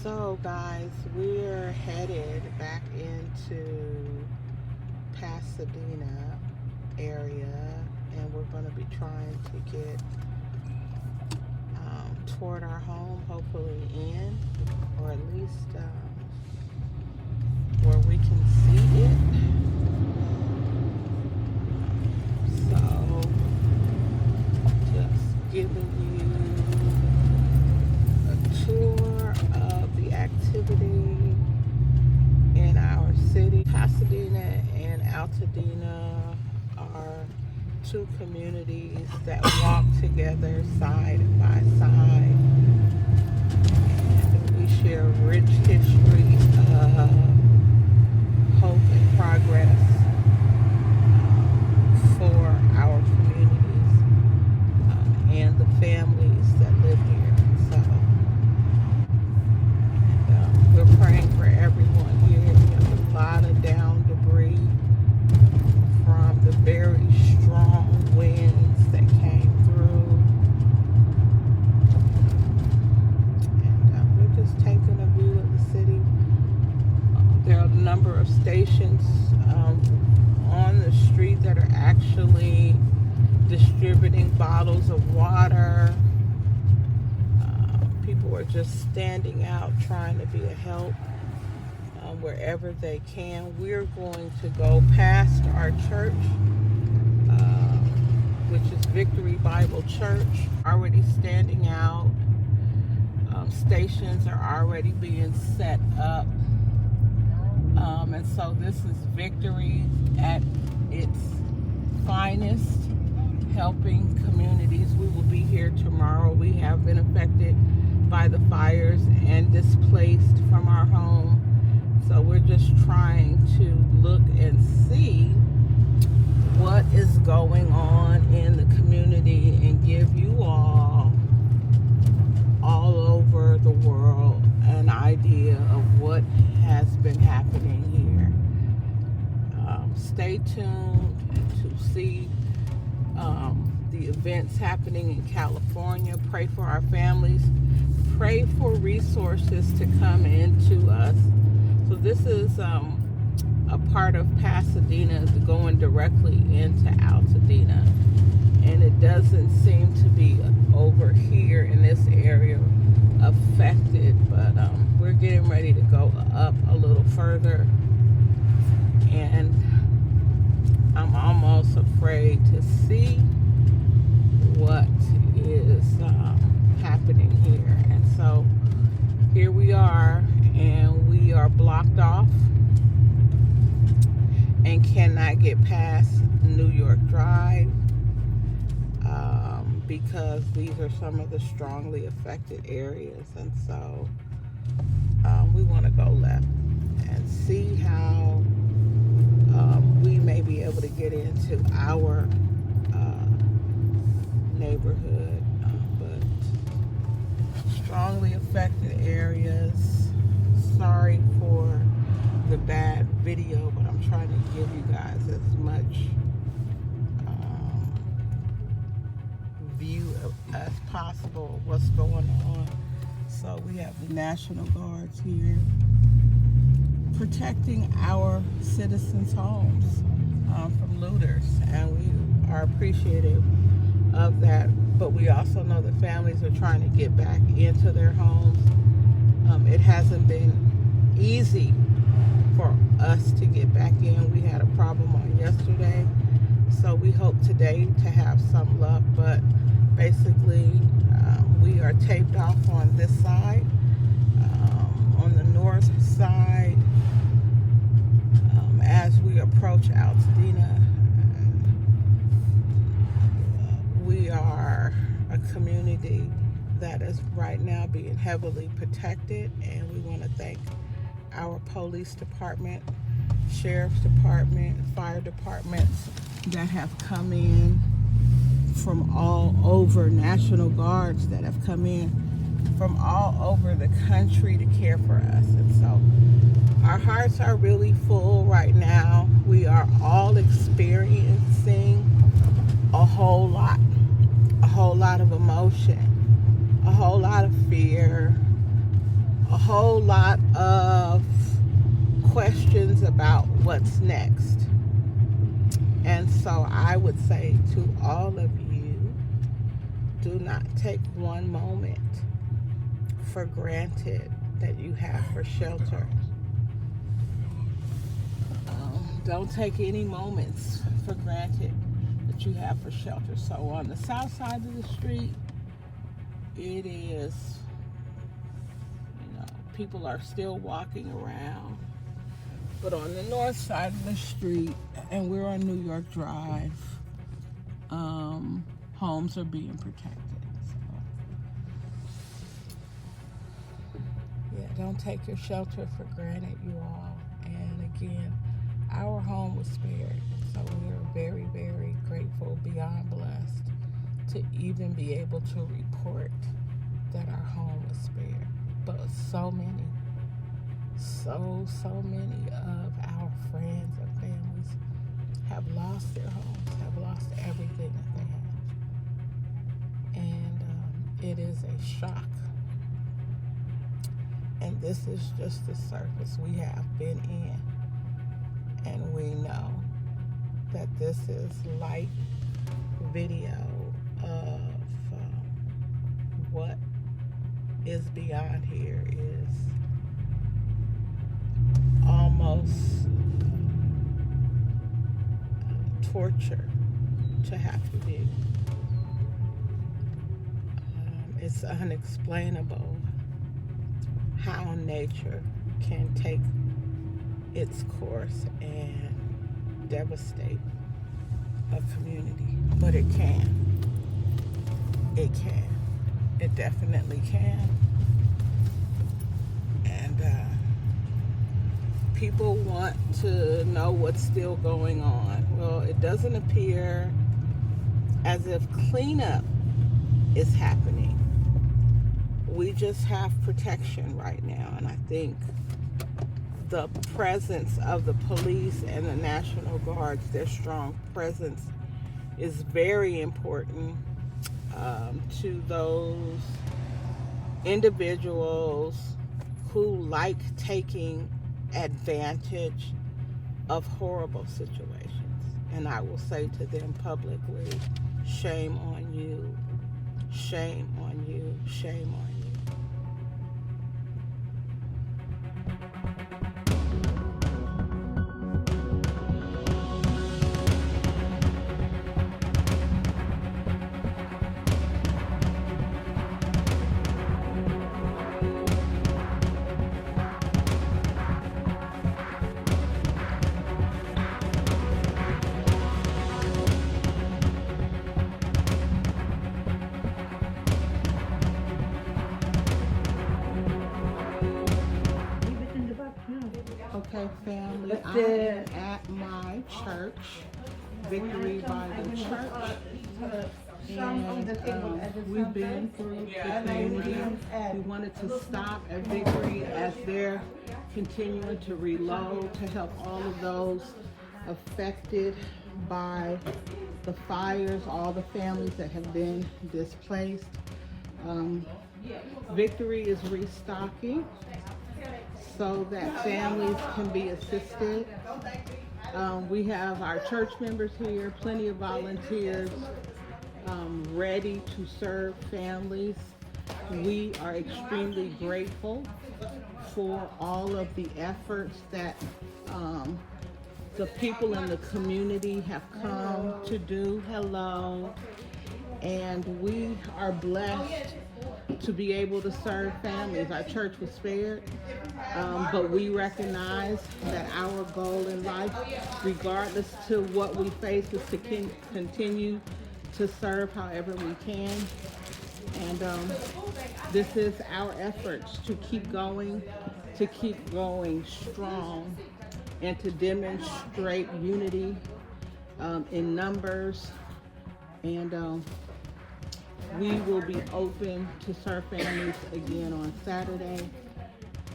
So, guys, we're headed back into Pasadena area, and we're going to be trying to get toward our home, hopefully in, or at least where we can see it. So, just giving you a tour of the activity in our city. Pasadena and Altadena are two communities that walk together side by side. And we share rich history of hope and progress for our communities and the families that live here. So, we're praying for everyone here. There's a lot of down debris from the very strong winds that came through. And we're just taking a view of the city. There are a number of stations on the street that are actually distributing bottles of water. People are just standing out trying to be a help wherever they can. We're going to go past our church, which is Victory Bible Church, already standing out. Stations are already being set up. And so this is Victory at its finest, helping communities. We will be here tomorrow. We have been affected by the fires and displaced from our home. So we're just trying to look and see what is going on in the community and give you all over the world an idea of what has been happening here. Stay tuned to see the events happening in California. Pray for our families. Pray for resources to come into us. So this is a part of Pasadena going directly into Altadena. And it doesn't seem to be over here in this area affected. But we're getting ready to go up a little further. And I'm almost afraid to see what is happening here. And so here we are, and we are blocked off and cannot get past New York Drive because these are some of the strongly affected areas. And so we want to go left and see how we may be able to get into our neighborhood, but strongly affected areas. Sorry for the bad video, but I'm trying to give you guys as much view as possible of what's going on. So we have the National Guards here protecting our citizens' homes from looters, and we are appreciative of that. But we also know that families are trying to get back into their homes. It hasn't been easy for us to get back in. We had a problem on yesterday, so we hope today to have some luck. But basically, we are taped off on this side. On the north side, as we approach Altadena, we are a community that is right now being heavily protected, and we want to thank our police department, sheriff's department, fire departments that have come in from all over, National Guards that have come in from all over the country to care for us. And so our hearts are really full right now. We are all experiencing a whole lot of emotion, a whole lot of fear, a whole lot of questions about what's next. And so I would say to all of you, do not take one moment for granted that you have for shelter. Don't take any moments for granted that you have for shelter. So on the south side of the street, it is, people are still walking around. But on the north side of the street, and we're on New York Drive, homes are being protected. So, yeah, don't take your shelter for granted, you all. And again, our home was spared. So we are very, very grateful, beyond blessed, to even be able to report that our home was spared. But so many of our friends and families have lost their homes, have lost everything that they have. And it is a shock. And this is just the surface we have been in. And we know that this is light video of what is beyond here is almost torture to have to do. It's unexplainable how nature can take its course and devastate a community, but it can. It can. It definitely can. And people want to know what's still going on. Well, it doesn't appear as if cleanup is happening. We just have protection right now, and I think the presence of the police and the National Guards, their strong presence, is very important to those individuals who like taking advantage of horrible situations. And I will say to them publicly, shame on you, shame on you, shame on you. Okay, family, I'm at my church, Victory Bible Church, and we've been through the community. We wanted to stop at Victory as they're continuing to reload to help all of those affected by the fires, all the families that have been displaced. Victory is restocking so that families can be assisted. We have our church members here, plenty of volunteers ready to serve families. We are extremely grateful for all of the efforts that the people in the community have come to do. Hello. And we are blessed to be able to serve families. Our church was spared, but we recognize that our goal in life, regardless to what we face, is to continue to serve however we can. And this is our efforts to keep going strong, and to demonstrate unity in numbers. And we will be open to serve families again on Saturday.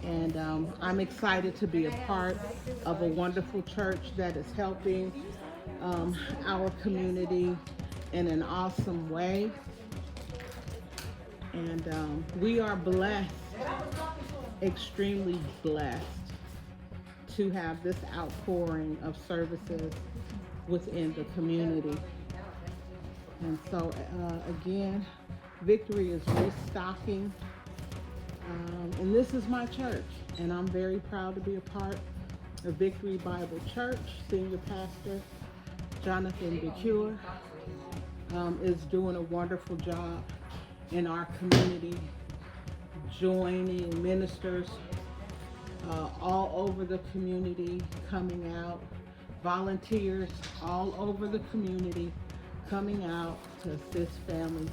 And I'm excited to be a part of a wonderful church that is helping our community in an awesome way. And we are blessed extremely blessed to have this outpouring of services within the community. And so, again, Victory is restocking. And this is my church, and I'm very proud to be a part of Victory Bible Church. Senior Pastor Jonathan DeCure is doing a wonderful job in our community, joining ministers all over the community coming out, volunteers all over the community coming out to assist families.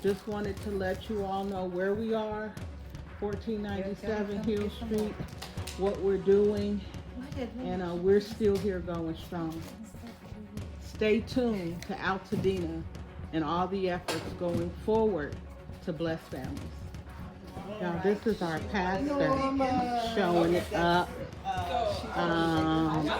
Just wanted to let you all know where we are, 1497 Hill Street, what we're doing, and we're still here going strong. Stay tuned to Altadena and all the efforts going forward to bless families. Now, this is our pastor showing it up.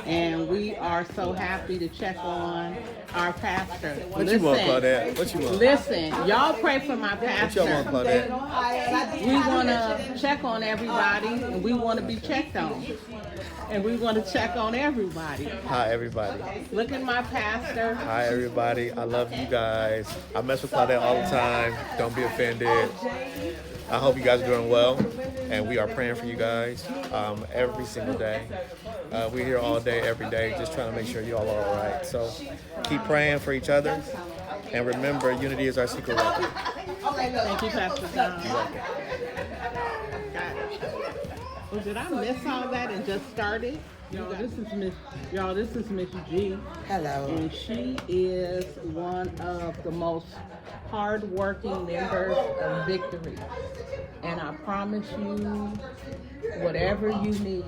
And we are so happy to check on our pastor. What you want, Claudette? What you want? Listen, y'all pray for my pastor. What y'all want, Claudette? We want to check on everybody, and we want to be checked on. And we want to check on everybody. Hi, everybody. Look at my pastor. Hi, everybody. I love you guys. I mess with Claudette all the time. Don't be offended. I hope you guys are doing well, and we are praying for you guys every single day. We're here all day, every day, just trying to make sure you all are all right. So keep praying for each other, and remember, unity is our secret weapon. Thank you, Pastor John. You're welcome. Oh, did I miss all that and just started? This is Miss G. Hello. And she is one of the most hard-working members of Victory. And I promise you, whatever you need,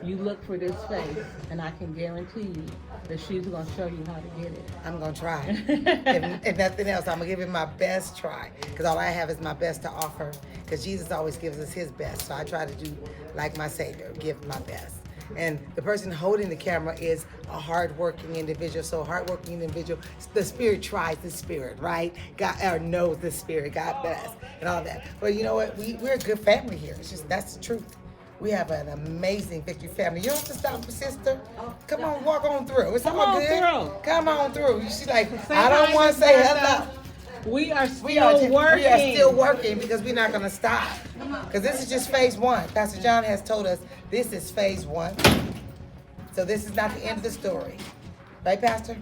you look for this face, and I can guarantee you that she's going to show you how to get it. I'm going to try. if nothing else, I'm going to give it my best try, because all I have is my best to offer, because Jesus always gives us his best. So I try to do like my Savior, give my best. And the person holding the camera is a hardworking individual. So a hardworking individual, the Spirit tries the Spirit, right? God knows the Spirit, God bless, and all that. But you know what? We're a good family here. It's just, that's the truth. We have an amazing Victory family. You don't have to stop, sister. Come on, walk on through. It's all good. Come on through. She's like, I don't want to say hello. We are still working. We are still working because we're not going to stop. Because this is just phase one. Pastor John has told us this is phase one. So this is not the end of the story. Right, Pastor?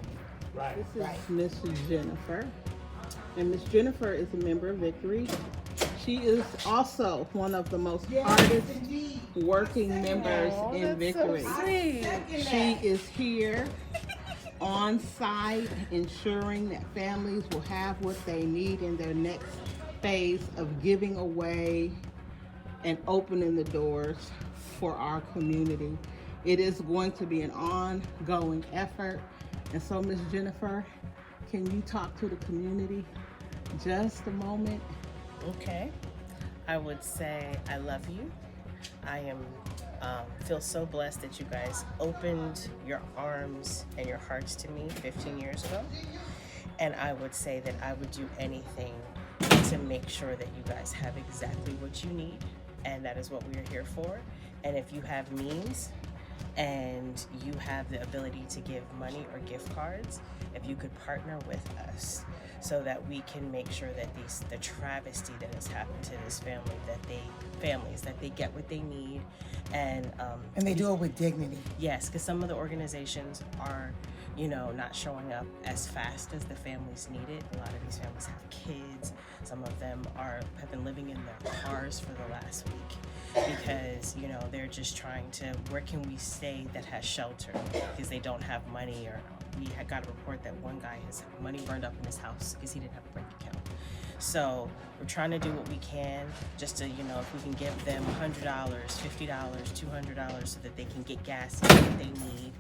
Right. This is Mrs. Jennifer. And Miss Jennifer is a member of Victory. She is also one of the most hardest working members in Victory. So she is here on site, ensuring that families will have what they need in their next phase of giving away and opening the doors for our community. It is going to be an ongoing effort. And so, Miss Jennifer, can you talk to the community just a moment? Okay. I would say I love you. I am feel so blessed that you guys opened your arms and your hearts to me 15 years ago. And I would say that I would do anything to make sure that you guys have exactly what you need. And that is what we are here for. And if you have means and you have the ability to give money or gift cards, if you could partner with us so that we can make sure that the travesty that has happened to this family, that they get what they need, and they do it with dignity. Yes, because some of the organizations are, not showing up as fast as the families need it. A lot of these families have kids. Some of them have been living in their cars for the last week because, they're just trying to, where can we stay that has shelter because they don't have money, or we had got a report that one guy, his money burned up in his house because he didn't have a bank account. So we're trying to do what we can just to, if we can give them $100, $50, $200 so that they can get gas and what they need.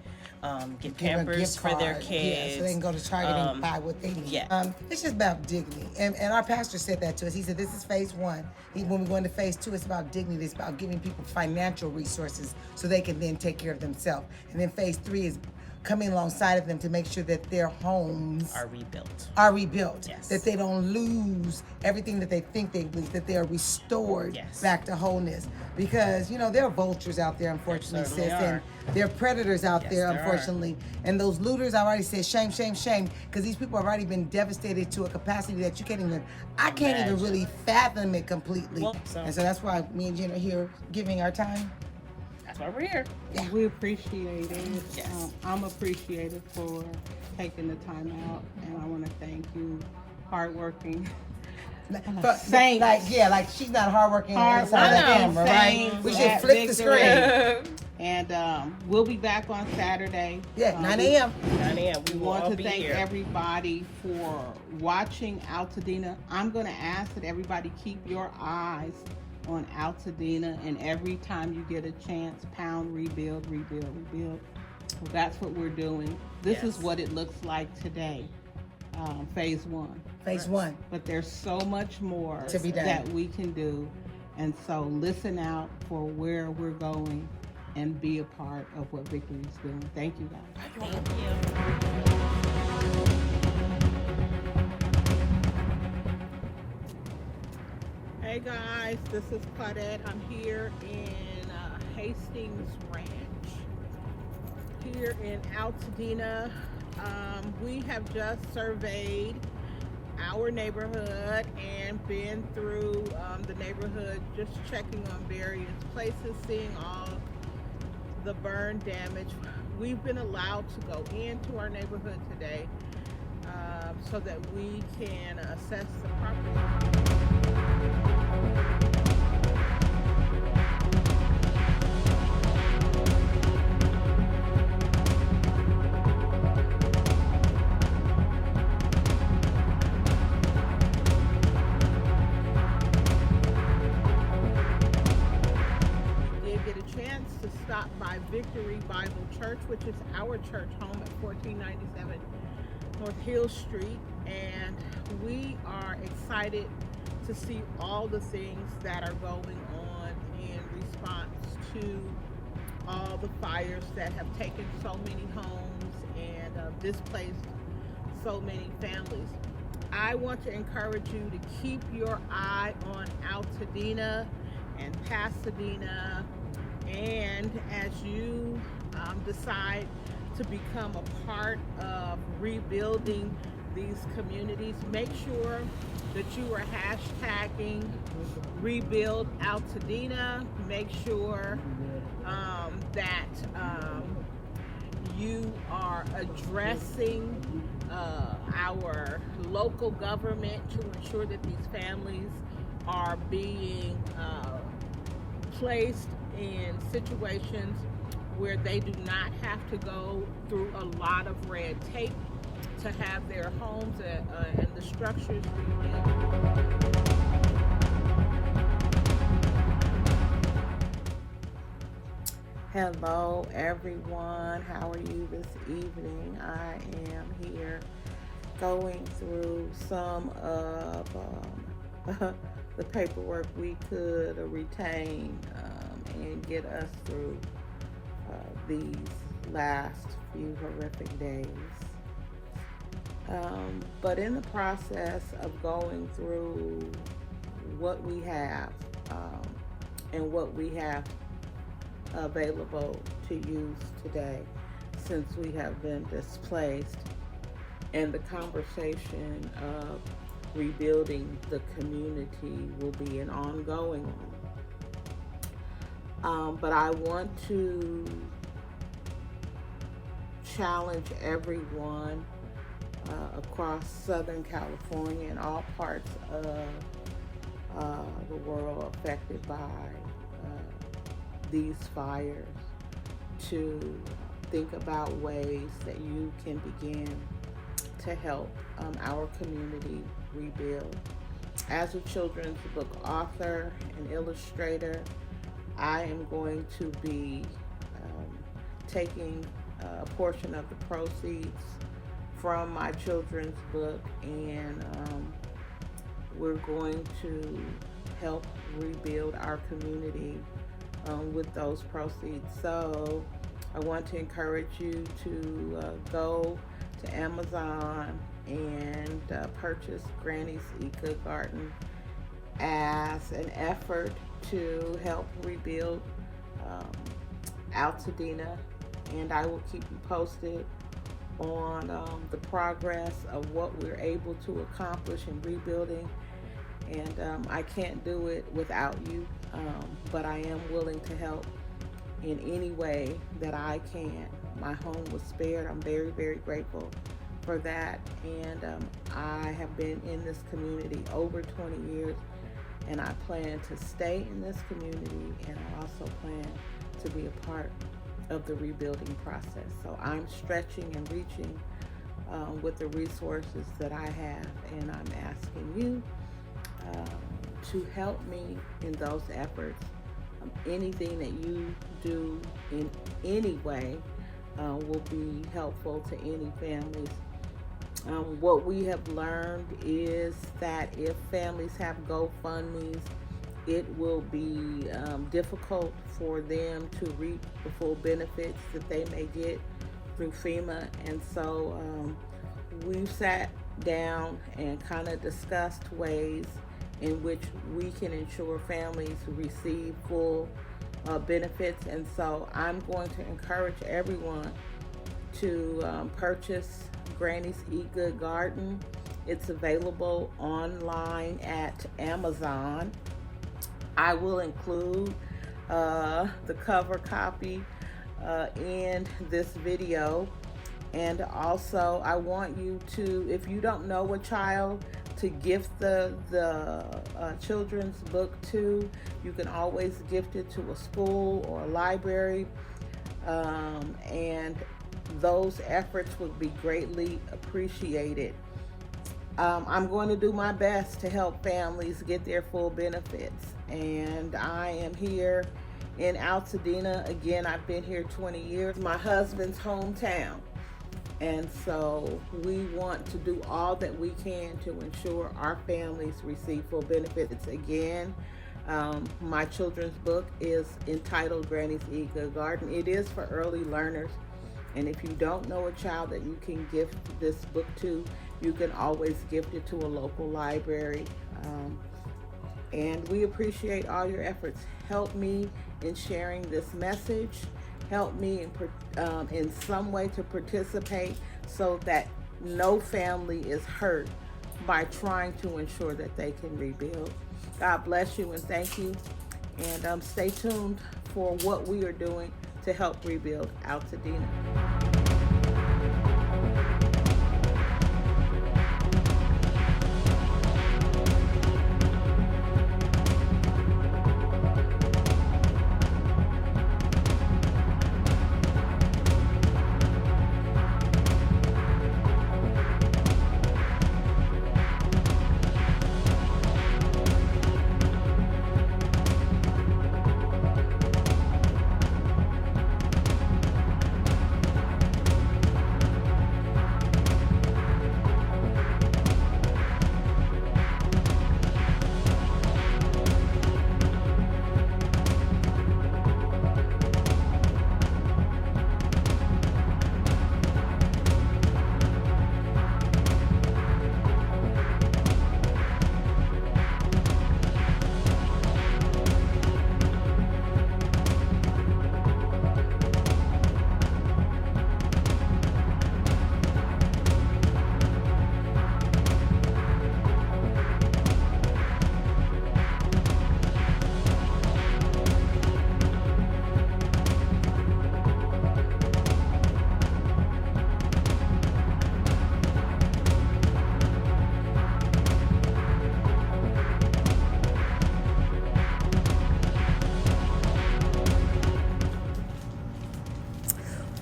Get Pampers for their kids. Yeah, so they can go to Target and buy what they need. Yeah. It's just about dignity. And our pastor said that to us. He said, this is phase one. When we go into phase two, it's about dignity. It's about giving people financial resources so they can then take care of themselves. And then phase three is coming alongside of them to make sure that their homes are rebuilt. Yes. That they don't lose everything that they think they lose, that they are restored back to wholeness. because there are vultures out there, unfortunately, certainly sis, are. and there are predators out Yes, there, there are. unfortunately, and those looters. I already said shame, shame, shame, because these people have already been devastated to a capacity that you can't even. I can't even Imagine. really fathom it completely, Well, and so that's why me and Jen are here giving our time. That's why we're here. We appreciate it. Yes. I'm appreciative for taking the time out, and I want to thank you, hardworking. But Saints. like she's not hardworking inside the Hardworking camera, right? saints We should at flip the Victory. screen. And we'll be back on Saturday. Yeah, 9 a.m. 9 a.m. We We will want all to be thank here. everybody for watching Altadena. I'm going to ask that everybody keep your eyes on Altadena, and every time you get a chance, pound, rebuild, rebuild, rebuild. So that's what we're doing. This is Yes. what it looks like today, phase 1. Phase 1. But there's so much more To be done. that we can do. And so listen out for where we're going and be a part of what Victory is doing. Thank you, guys. Thank you. Hey guys, this is Claudette. I'm here in Hastings Ranch, here in Altadena. We have just surveyed our neighborhood and been through the neighborhood, just checking on various places, seeing all the burn damage. We've been allowed to go into our neighborhood today so that we can assess the property. To stop by Victory Bible Church, which is our church home at 1497 North Hill Street, and we are excited to see all the things that are going on in response to all the fires that have taken so many homes and displaced so many families. I want to encourage you to keep your eye on Altadena and Pasadena. And as you decide to become a part of rebuilding these communities, make sure that you are hashtagging Rebuild Altadena. Make sure that you are addressing our local government to ensure that these families are being placed in situations where they do not have to go through a lot of red tape to have their homes and the structures rebuilt. Hello everyone, how are you this evening? I am here going through some of the paperwork we could retain and get us through these last few horrific days. But in the process of going through what we have and what we have available to use today, since we have been displaced, and the conversation of rebuilding the community will be an ongoing one. But I want to challenge everyone across Southern California and all parts of the world affected by these fires to think about ways that you can begin to help our community rebuild. As a children's book author and illustrator, I am going to be taking a portion of the proceeds from my children's book, and we're going to help rebuild our community with those proceeds. So I want to encourage you to go to Amazon and purchase Granny's Eco Garden as an effort to help rebuild Altadena, and I will keep you posted on the progress of what we're able to accomplish in rebuilding. And I can't do it without you, but I am willing to help in any way that I can. My home was spared. I'm very, very grateful for that. And I have been in this community over 20 years, and I plan to stay in this community, and I also plan to be a part of the rebuilding process. So I'm stretching and reaching with the resources that I have, and I'm asking you to help me in those efforts. Anything that you do in any way will be helpful to any families. What we have learned is that if families have GoFundMes, it will be difficult for them to reap the full benefits that they may get through FEMA. And so we've sat down and kind of discussed ways in which we can ensure families receive full benefits. And so I'm going to encourage everyone to purchase Granny's Eat Good Garden. It's available online at Amazon. I will include the cover copy in this video. And also I want you to, if you don't know a child to gift the children's book to, you can always gift it to a school or a library, and those efforts would be greatly appreciated. I'm going to do my best to help families get their full benefits, and I am here in Altadena. Again, I've been here 20 years, my husband's hometown. And so we want to do all that we can to ensure our families receive full benefits. Again, my children's book is entitled Granny's Eat Good Garden. It is for early learners. And if you don't know a child that you can gift this book to, you can always gift it to a local library. And we appreciate all your efforts. Help me in sharing this message. Help me in some way to participate so that no family is hurt by trying to ensure that they can rebuild. God bless you and thank you. And stay tuned for what we are doing to help rebuild Altadena.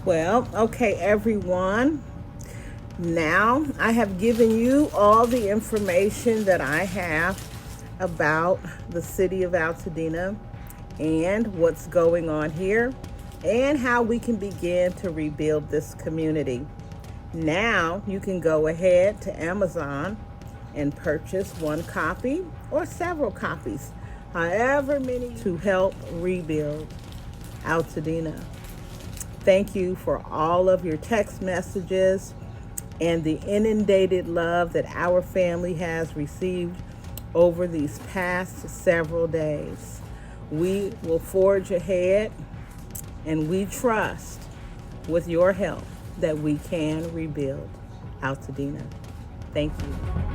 Well, okay, everyone. Now I have given you all the information that I have about the city of Altadena and what's going on here and how we can begin to rebuild this community. Now you can go ahead to Amazon and purchase one copy or several copies, however many, to help rebuild Altadena. Thank you for all of your text messages and the inundated love that our family has received over these past several days. We will forge ahead, and we trust with your help that we can rebuild Altadena. Thank you.